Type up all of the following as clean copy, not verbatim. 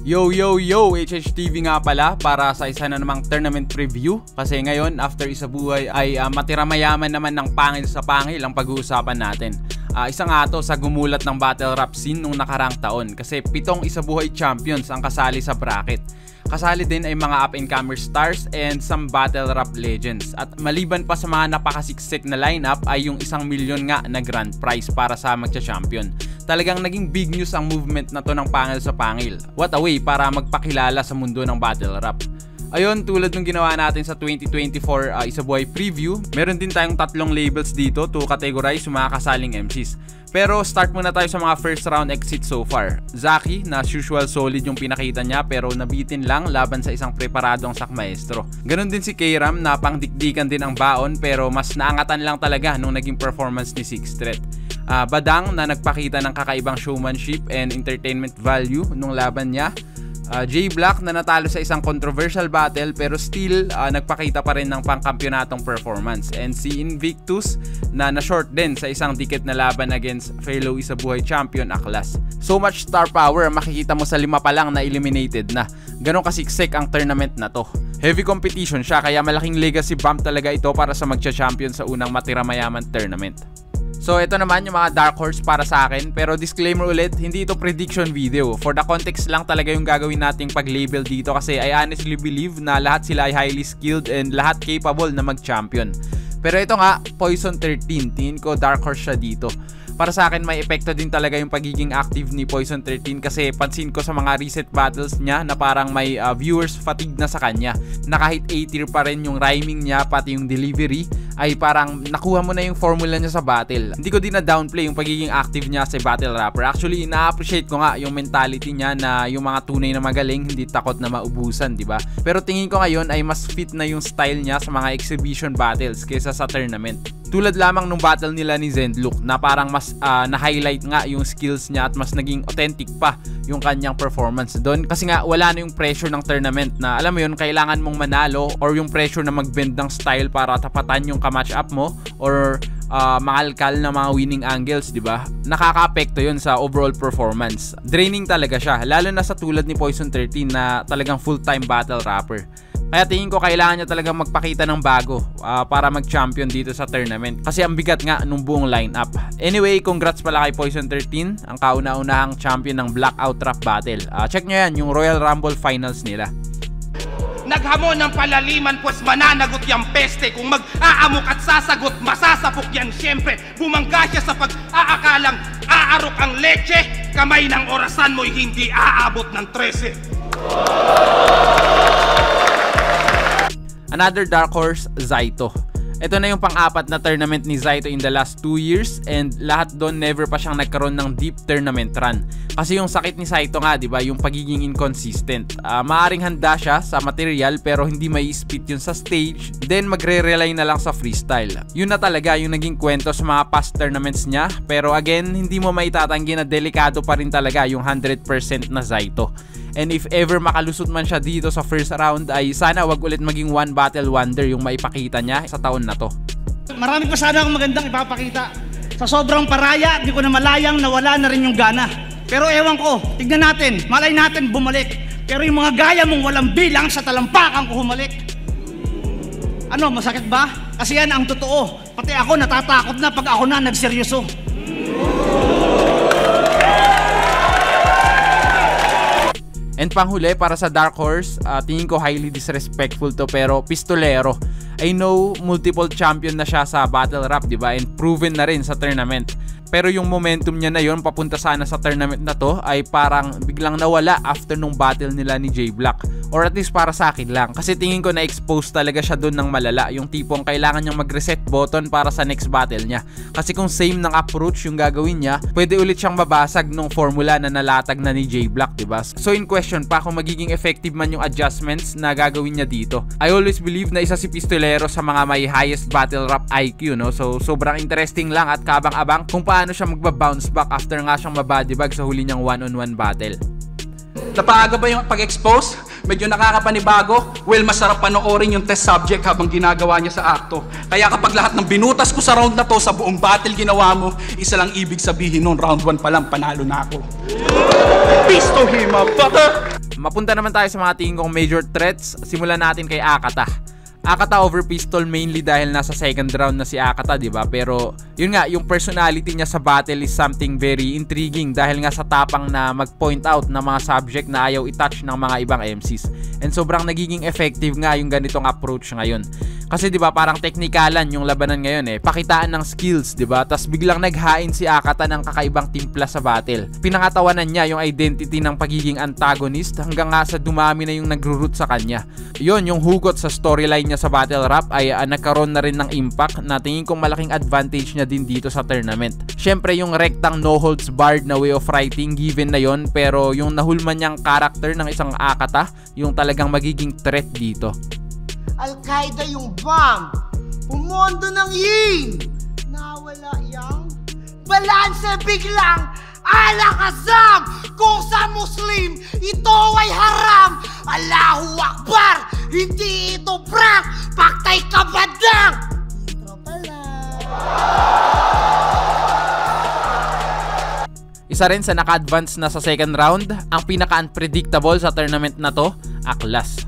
Yo, HHTV nga pala para sa isa na namang tournament preview. Kasi ngayon, after Isabuhay ay matira mayaman naman ng pangil sa pangil ang pag-uusapan natin. Isa nga to sa gumulat ng battle rap scene nung nakarang taon. Kasi 7 Isabuhay champions ang kasali sa bracket. Kasali din ay mga up-and-comer stars and some battle rap legends. At maliban pa sa mga napakasiksik na lineup ay yung 1 milyon nga na grand prize para sa magcha-champion. Talagang naging big news ang movement na to ng pangil sa pangil. What a way para magpakilala sa mundo ng battle rap. Ayun, tulad ng ginawa natin sa 2024 Isabuhay preview, meron din tayong 3 labels dito to categorize yung mga kasaling MCs. Pero start muna tayo sa mga first round exit so far. Zaki, na as usual solid yung pinakita niya pero nabitin lang laban sa isang preparadong sak maestro. Ganon din si K-Ram na pangdikdikan din ang baon pero mas naangatan lang talaga nung naging performance ni Sixth Threat. Badang na nagpakita ng kakaibang showmanship and entertainment value nung laban niya. J-Black na natalo sa isang controversial battle pero still nagpakita pa rin ng pangkampyonatong performance. And si Invictus na na-short din sa isang dikit na laban against fellow Isabuhay champion Aklas. So much star power makikita mo sa 5 pa lang na eliminated na. Ganon kasiksik ang tournament na to. Heavy competition siya kaya malaking legacy bump talaga ito para sa magcha-champion sa unang matira mayaman tournament. So ito naman yung mga dark horse para sa akin, pero disclaimer ulit, hindi ito prediction video. For the context lang talaga yung gagawin nating pag-label dito kasi I honestly believe na lahat sila ay highly skilled and lahat capable na mag-champion. Pero ito nga, Poison 13, tingin ko dark horse siya dito. Para sa akin may epekto din talaga yung pagiging active ni Poison 13 kasi pansin ko sa mga recent battles niya na parang may viewers fatigue na sa kanya. Na kahit A-tier pa rin yung rhyming niya pati yung delivery ay parang nakuha mo na yung formula niya sa battle. Hindi ko din na downplay yung pagiging active niya sa battle rapper. Actually, ina-appreciate ko nga yung mentality niya na yung mga tunay na magaling hindi takot na maubusan, di ba? Pero tingin ko ngayon ay mas fit na yung style niya sa mga exhibition battles kaysa sa tournament. Tulad lamang nung battle nila ni Zendlook na parang mas na-highlight nga yung skills niya at mas naging authentic pa yung kanyang performance doon. Kasi nga wala na yung pressure ng tournament na alam mo yun, kailangan mong manalo or yung pressure na mag-bend ng style para tapatan yung ka-match up mo or makalkal na mga winning angles, di ba? Nakaka-apekto yun sa overall performance. Draining talaga siya, lalo na sa tulad ni Poison 13 na talagang full-time battle rapper. Kaya tingin ko kailangan niya talagang magpakita ng bago para mag-champion dito sa tournament. Kasi ang bigat nga nung buong lineup. Anyway, congrats pala kay Poison 13, ang kauna-unahang champion ng Blackout Rap Battle. Check nyo yan, yung Royal Rumble Finals nila. Naghamon ng palaliman pues mananagot yung peste. Kung mag-aamok at sasagot, masasapok yan siyempre. Bumangga siya sa pag-aakalang aarok ang leche. Kamay ng orasan mo'y hindi aabot ng 13. Another dark horse, Zaito. Ito na yung pang-apat na tournament ni Zaito in the last 2 years and lahat doon never pa siyang nagkaroon ng deep tournament run. Kasi yung sakit ni Zaito nga, di ba, yung pagiging inconsistent. Maaring handa siya sa material pero hindi may spit yun sa stage, then magre-rely na lang sa freestyle. Yun na talaga yung naging kwento sa mga past tournaments niya, pero again, hindi mo maitatanggi na delikado pa rin talaga yung 100% na Zaito. And if ever makalusot man siya dito sa first round ay sana wag ulit maging one battle wonder yung maipakita niya sa taon na to. Marami pa sana akong magandang ipapakita. Sa sobrang paraya, di ko na malayang nawala na rin yung gana. Pero ewan ko, tignan natin, malay natin bumalik. Pero yung mga gaya mong walang bilang sa talampakan ko humalik. Ano, masakit ba? Kasi yan ang totoo. Pati ako natatakot na pag ako na nagseryoso. And panghuli para sa dark horse, tingin ko highly disrespectful to pero pistolero. I know multiple champion na siya sa battle rap, di ba? And proven na rin sa tournament. Pero yung momentum niya na yon papunta sana sa tournament na to ay parang biglang nawala after nung battle nila ni J-Black. Or at least para sa akin lang. Kasi tingin ko na-expose talaga siya doon ng malala. Yung tipong kailangan niyang mag-reset button para sa next battle niya. Kasi kung same ng approach yung gagawin niya, pwede ulit siyang mabasag nung formula na nalatag na ni J-Black, diba? So in question pa kung magiging effective man yung adjustments na gagawin niya dito. I always believe na isa si Pistolero sa mga may highest battle rap IQ, no? So sobrang interesting lang at kabang-abang kung paano siya magba-bounce back after nga siyang mabadibag sa huli niyang one-on-one battle. Napaaga ba yung pag-expose? Medyo nakakapanibago? Well, masarap panoorin yung test subject habang ginagawa niya sa akto. Kaya kapag lahat ng binutas ko sa round na to, sa buong battle ginawa mo, isa lang ibig sabihin nun, round 1 pa lang, panalo na ako. Peace to him, mother! Mapunta naman tayo sa mga tingin kong major threats. Simulan natin kay Akata. Akata over pistol mainly dahil nasa second round na si Akata, diba? Pero yun nga, yung personality niya sa battle is something very intriguing dahil nga sa tapang na mag-point out ng mga subject na ayaw i-touch ng mga ibang MCs. And sobrang nagiging effective nga yung ganitong approach ngayon. Kasi diba parang teknikalan yung labanan ngayon pakitaan ng skills, diba? Tas biglang naghain si Akata ng kakaibang timpla sa battle. Pinangatawanan niya yung identity ng pagiging antagonist hanggang nga sa dumami na yung nagro-root sa kanya. Yun, yung hugot sa storyline niya sa battle rap ay nagkaroon na rin ng impact na tingin kong malaking advantage niya din dito sa tournament. Syempre yung rectang no holds barred na way of writing given na yon, pero yung nahulman niyang character ng isang Akata yung talagang magiging threat dito. Al-Qaeda yung bomb, pumondo ng yin, nawala yang balanse biglang alakazam. Kung sa Muslim ito ay haram, Allahu Akbar, hindi ito prank, paktay ka badang. Intro pala. Isa rin sa naka-advance na sa second round, ang pinaka-unpredictable sa tournament na to, Aklas.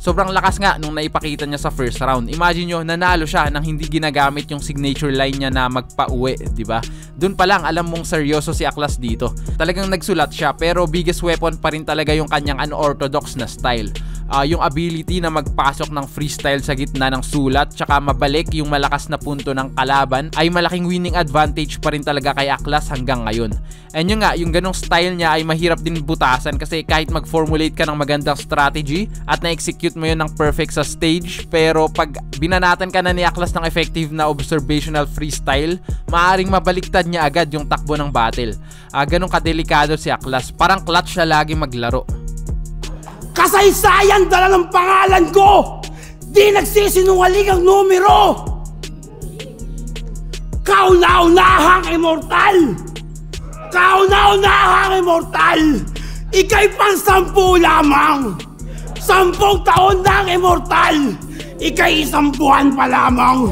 Sobrang lakas nga nung naipakita niya sa first round. Imagine nyo, nanalo siya nang hindi ginagamit yung signature line niya na magpa-uwi, diba? Doon pa lang alam mong seryoso si Aklas dito. Talagang nagsulat siya pero biggest weapon pa rin talaga yung kanyang unorthodox na style. Yung ability na magpasok ng freestyle sa gitna ng sulat tsaka mabalik yung malakas na punto ng kalaban ay malaking winning advantage pa rin talaga kay Aklas hanggang ngayon. And yun nga, yung ganong style niya ay mahirap din butasan kasi kahit mag-formulate ka ng magandang strategy at na-execute mo yun ng perfect sa stage, pero pag binanatan ka na ni Aklas ng effective na observational freestyle, maaaring mabaliktad niya agad yung takbo ng battle. Ganong kadelikado si Aklas, parang clutch siya lagi maglaro. Kasaysayan dala ng pangalan ko, di nagsisinungaling ang numero. Kauna-unahang immortal, kauna-unahang immortal, ika'y pang-10 lamang. 10 taon na ang immortal, ika'y 1 buwan pa lamang.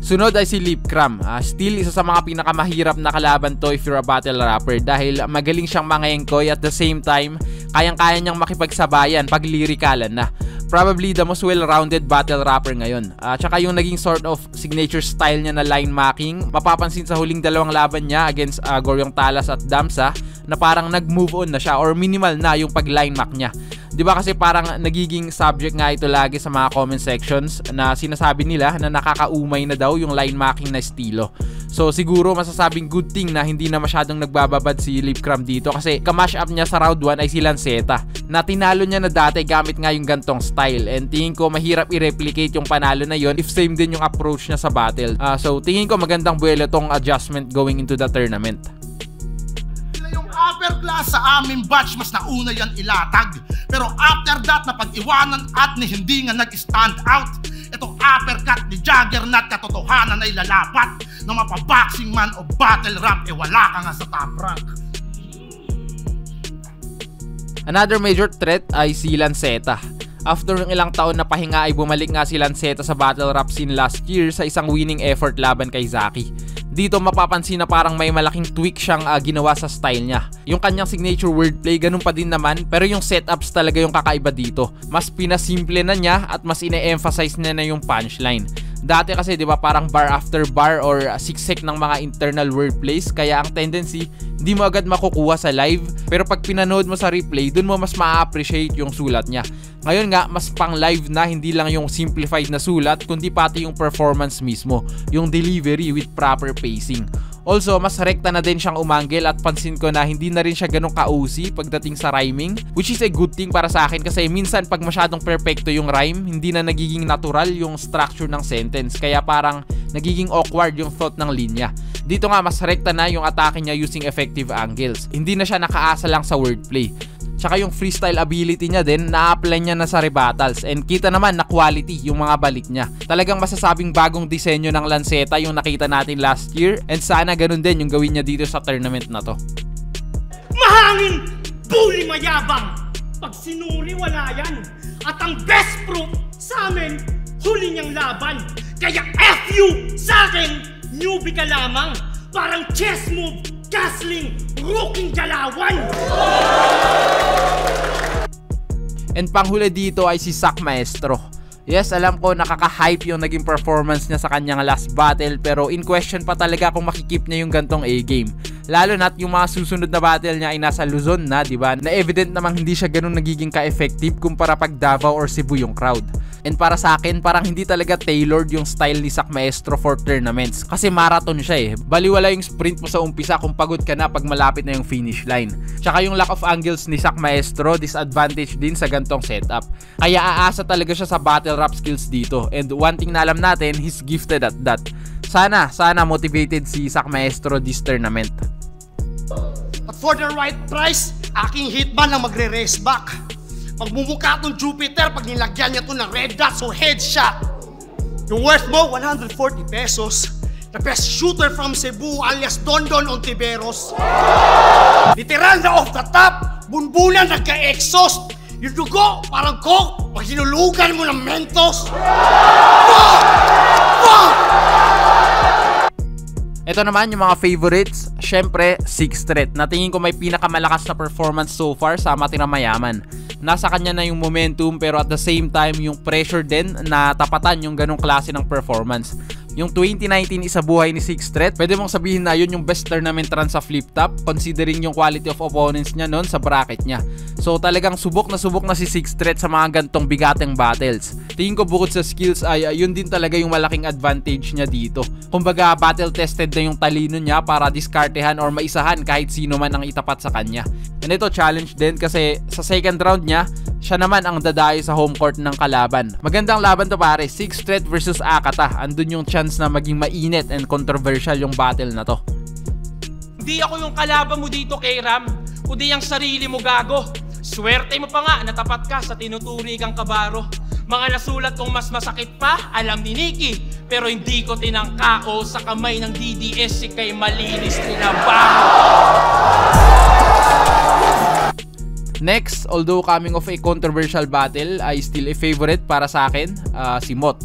Sunod ay si Lipcram. Still isa sa mga pinakamahirap na kalaban to if you're a battle rapper dahil magaling siyang mangengkoy at the same time kayang-kaya niyang makipagsabayan pag lyrikalan na. Probably the most well-rounded battle rapper ngayon. Tsaka yung naging sort of signature style niya na line marking, mapapansin sa huling dalawang laban niya against Goryong Talas at Damsa na parang nag-move on na siya or minimal na yung pag-line mark niya. Diba kasi parang nagiging subject nga ito lagi sa mga comment sections na sinasabi nila na nakakaumay na daw yung line marking na estilo. So siguro masasabing good thing na hindi na masyadong nagbababad si Lipcram dito kasi ka-mash up niya sa round 1 ay si Lanceta na tinalo niya na dati gamit nga yung gantong style, and tingin ko mahirap i-replicate yung panalo na yon if same din yung approach niya sa battle. So tingin ko magandang buwelo tong adjustment going into the tournament. Upper class sa aming batch mas nauna yan ilatag, pero after that na pag-iwanan at ni hindi nga nag-stand out. Itong uppercut ni Juggernaut katotohanan ay lalapat ng mapaboxing man o battle rap, wala ka nga sa top rank. Another major threat ay si Lanceta. After ng ilang taon na pahinga ay bumalik nga si Lanceta sa battle rap scene last year sa isang winning effort laban kay Zaki. Dito mapapansin na parang may malaking tweak siyang ginawa sa style niya. Yung kanyang signature wordplay ganun pa din naman, pero yung setups talaga yung kakaiba dito. Mas pinasimple na niya at mas ine-emphasize niya na yung punchline. Dati kasi 'di ba parang bar after bar or siksik ng mga internal wordplays, kaya ang tendency hindi mo agad makukuha sa live, pero pag pinanood mo sa replay, dun mo mas ma-appreciate yung sulat niya. Ngayon nga, mas pang live na, hindi lang yung simplified na sulat, kundi pati yung performance mismo, yung delivery with proper pacing. Also, mas rekta na din siyang umanggel at pansin ko na hindi na rin siya ganun ka-OC pagdating sa rhyming, which is a good thing para sa akin kasi minsan pag masyadong perfecto yung rhyme, hindi na nagiging natural yung structure ng sentence, kaya parang nagiging awkward yung thought ng linya. Dito nga, mas rekta na yung atake niya using effective angles. Hindi na siya nakaasa lang sa wordplay. Tsaka yung freestyle ability niya din, na-apply niya na sa rebuttals, and kita naman na quality yung mga balik niya. Talagang masasabing bagong disenyo ng Lanceta yung nakita natin last year, and sana ganun din yung gawin niya dito sa tournament na to. Mahangin, bully mayabang, pag sinuri wala yan. At ang best proof sa amin, huli niyang laban. Kaya F you sa akin, newbie ka lamang. Parang chess move, Gasling Rooking Galawan! And panghuli dito ay si Zack Maestro. Yes, alam ko nakaka-hype yung naging performance niya sa kanyang last battle, pero in question pa talaga kung makikip niya yung gantong A-game. Lalo na't yung mga susunod na battle niya ay nasa Luzon na, diba? Na evident namang hindi siya ganun nagiging ka-effective kumpara pag Davao or Cebu yung crowd. And para sa akin, parang hindi talaga tailored yung style ni Zack Maestro for tournaments. Kasi marathon siya eh. Baliwala yung sprint mo sa umpisa kung pagod ka na pag malapit na yung finish line. Tsaka yung lack of angles ni Zack Maestro, disadvantage din sa gantong setup. Kaya aasa talaga siya sa battle rap skills dito. And one thing na alam natin, he's gifted at that. Sana motivated si Zack Maestro this tournament. At for the right price, aking hitman ang magre-race back. Magmumukha itong Jupiter pag nilagyan niya ito ng red dots o headshot. Yung worth mo, 140 pesos. The best shooter from Cebu alias Dondon Ontiveros. Literal na off the top, bunbulan nagka-exhaust. Yung dugo, parang coke, pag sinulugan mo ng Mentos. Ito naman yung mga favorites. Syempre, Sixth Threat. Natingin ko may pinakamalakas na performance so far sa Matira Mayaman. Nasa kanya na yung momentum, pero at the same time yung pressure din na tapatan yung ganong klase ng performance. Yung 2019 isa buhay ni Sixth Threat, pwede mong sabihin na yun yung best tournament run sa flip top considering yung quality of opponents niya noon sa bracket niya. So talagang subok na si Sixth Threat sa mga gantong bigateng battles. Tingin ko bukod sa skills ay yun din talaga yung malaking advantage niya dito. Kumbaga battle tested na yung talino niya para diskartehan or maisahan kahit sino man ang itapat sa kanya. And ito challenge din kasi sa second round niya, siya naman ang dadayo sa home court ng kalaban. Magandang laban to pare, Sixth Threat versus Akata. Andun yung chance na maging mainit and controversial yung battle na to. Hindi ako yung kalaban mo dito kay Ram, kundi ang sarili mo gago. Swerte mo pa nga natapat ka sa tinuturi kang kabaro. Mga nasulat kong mas masakit pa, alam ni Nikki. Pero hindi ko tinangkao sa kamay ng DDS si kay malinis tinabaho. Next, although coming of a controversial battle, ay still a favorite para sa akin, si Mot.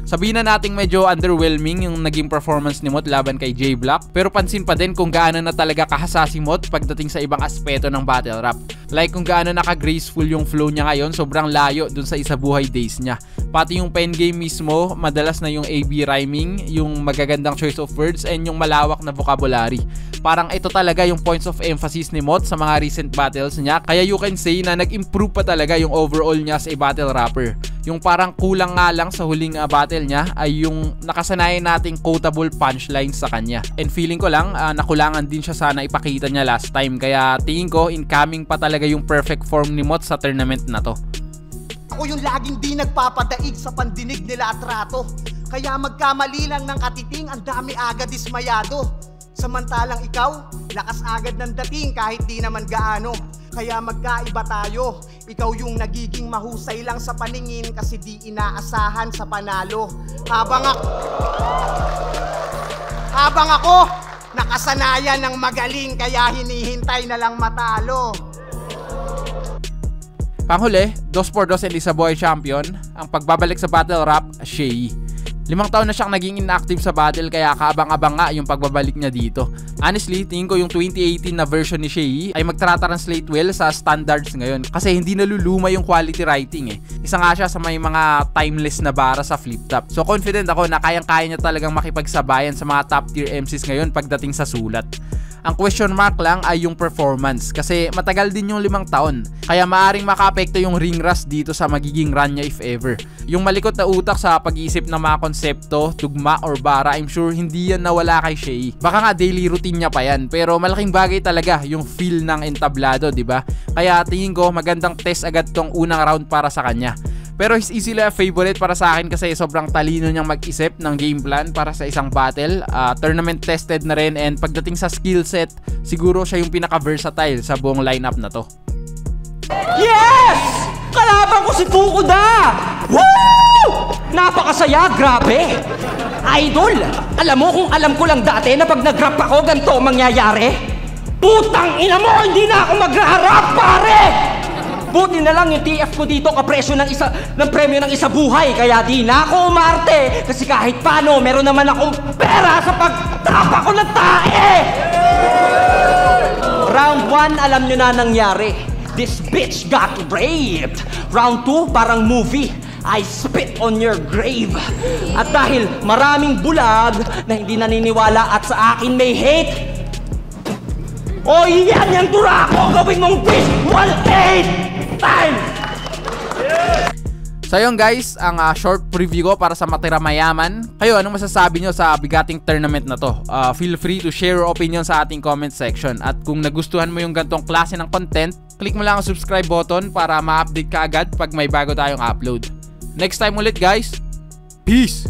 Sabihin na nating medyo underwhelming yung naging performance ni Mot laban kay J-Block, pero pansin pa din kung gaano na talaga kahasa si Mot pagdating sa ibang aspeto ng battle rap. Like kung gaano naka-graceful yung flow niya ngayon, sobrang layo dun sa isabuhay days niya. Pati yung pen game mismo, madalas na yung AB rhyming, yung magagandang choice of words, and yung malawak na vocabulary. Parang ito talaga yung points of emphasis ni Mot sa mga recent battles niya, kaya you can say na nag-improve pa talaga yung overall niya as a battle rapper. Yung parang kulang nga lang sa huling battle niya ay yung nakasanayan nating quotable punchlines sa kanya. And feeling ko lang nakulangan din siya sana ipakita niya last time, kaya tingin ko incoming pa talaga yung perfect form ni Mot sa tournament na to. Ako yung laging di nagpapadaig sa pandinig nila at rato. Kaya magkamali lang ng katiting, ang dami agad dismayado. Samantalang ikaw, lakas agad ng dating kahit di naman gaano. Kaya magkaiba tayo. Ikaw yung nagiging mahusay lang sa paningin kasi di inaasahan sa panalo. Habang ako, nakasanayan ng magaling kaya hinihintay na lang matalo. Panghuli, 2x2 and isa boy champion, ang pagbabalik sa battle rap, Shay. 5 taon na siyang naging inactive sa battle kaya kaabang-abang nga yung pagbabalik niya dito. Honestly, tingin ko yung 2018 na version ni Shay ay magtra-translate well sa standards ngayon kasi hindi naluluma yung quality writing eh. Isa nga siya sa may mga timeless na bara sa flip top. So confident ako na kayang-kaya niya talagang makipagsabayan sa mga top tier MCs ngayon pagdating sa sulat. Ang question mark lang ay yung performance kasi matagal din yung 5 taon. Kaya maaring makaapekto yung ring rust dito sa magiging run niya if ever. Yung malikot na utak sa pag-iisip ng mga konsepto, tugma or bara, I'm sure hindi yan nawala kay Shay. Baka nga daily routine niya pa yan, pero malaking bagay talaga yung feel ng entablado, diba? Kaya tingin ko magandang test agad tong unang round para sa kanya. Pero is easily a favorite para sa akin kasi sobrang talino niyang mag-isip ng game plan para sa isang battle. Tournament tested na rin, and pagdating sa skill set, siguro siya yung pinaka-versatile sa buong lineup na to. Yes! Kalaban ko si Fukuda! Woo! Napakasaya, grabe! Idol, alam mo kung alam ko lang dati na pag nag-rap ako, ganito mangyayari? Putang ina mo, hindi na ako mag-rap, pare! Buti na lang yung TF ko dito kapresyo ng premyo ng isa buhay. Kaya di na ako umarte. Kasi kahit paano, meron naman akong pera sa pagtapa ko ng tae! Round 1, alam nyo na nangyari. This bitch got raped. Round 2, parang movie. I spit on your grave. At dahil maraming bulag na hindi naniniwala at sa akin may hate, o yan yung dura ko, gawin mong visual 8 times! So yun guys, ang short preview ko para sa Matira Mayaman. Kayo, anong masasabi nyo sa bigating tournament na to? Feel free to share your opinion sa ating comment section. At kung nagustuhan mo yung gantong klase ng content, click mo lang ang subscribe button para ma-update ka agad pag may bago tayong upload. Next time ulit guys, peace!